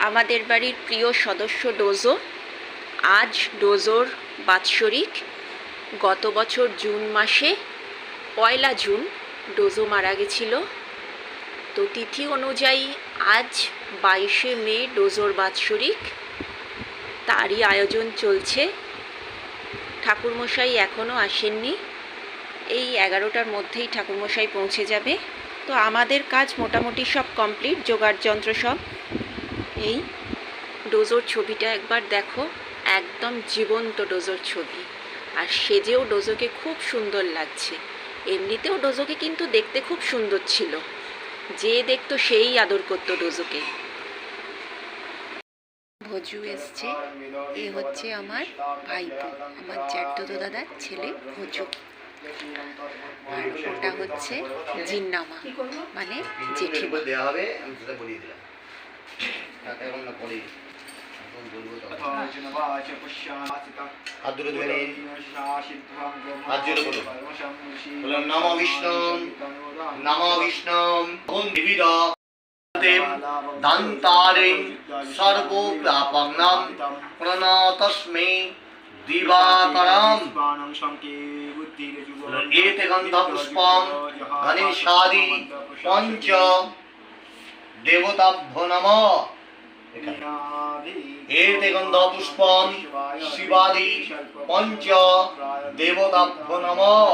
আমাদের বাড়ির প্রিয় সদস্য ডোজো। আজ ডোজোর বাৎসরিক। গত বছর জুন মাসে 1 জুন ডোজো মারা গেছিল। তো তিথি অনুযায়ী আজ 22 মে ডোজোর বাৎসরিক। তারই আয়োজন চলছে। ঠাকুরমশাই এখনও আসেননি। এই 11টার মধ্যেই ঠাকুরমশাই পৌঁছে যাবে। তো আমাদের কাজ মোটামুটি সব কমপ্লিট, জোগাড় যন্ত্র সব। এই ডোজোর ছবিটা একবার দেখো, একদম জীবন্ত ডোজোর ছবি। আর সেজেও ডোজোকে খুব সুন্দর লাগছে। এমনিতেও ডোজোকে কিন্তু দেখতে খুব সুন্দর ছিল, যে দেখতো সেই আদর করতো ডোজোকে। ভজু এসছে, এ হচ্ছে আমার ভাইপো, আমার জ্যাঠতো দাদার ছেলে ভজু। আর ওটা হচ্ছে জিন্নামা, মানে জেঠিমা। নম বিষ্ণু নম বিষ্ণু দান্তারে সর্বব্যাপকনাম প্রণতস্মৈ দিবাকরম এতে গন্ধপুষ্পম গণেশাদি পঞ্চ দেবতাভ্যো নমঃ। এতে গন্ধপুষ্পম শিবাদি পঞ্চ দেবতাভ্যো নমঃ।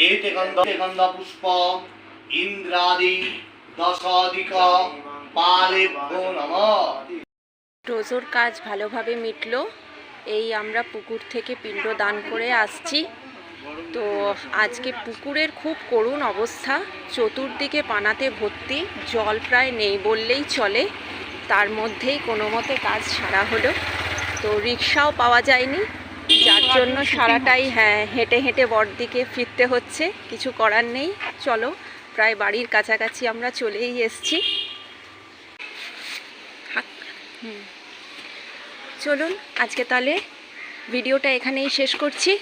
এতে গন্ধপুষ্পম ইন্দ্রাদি দশাধিক পালেভ্যো নমঃ। ডোজোর কাজ ভালোভাবে মিটলো। এই আমরা পুকুর থেকে পিণ্ড দান করে আসছি। তো আজকে পুকুরের খুব করুণ অবস্থা, চতুর্দিকে পানাতে ভর্তি, জল প্রায় নেই বললেই চলে। তার মধ্যেই কোনো মতে কাজ সারা হলো। তো রিক্সাও পাওয়া যায়নি, যার জন্য সারাটাই হেঁটে হেঁটে বড়দিকে ফিরতে হচ্ছে। কিছু করার নেই। চলো, প্রায় বাড়ির কাছাকাছি আমরা চলেই এসছি। চলুন আজকে তাহলে ভিডিওটা এখানেই শেষ করছি।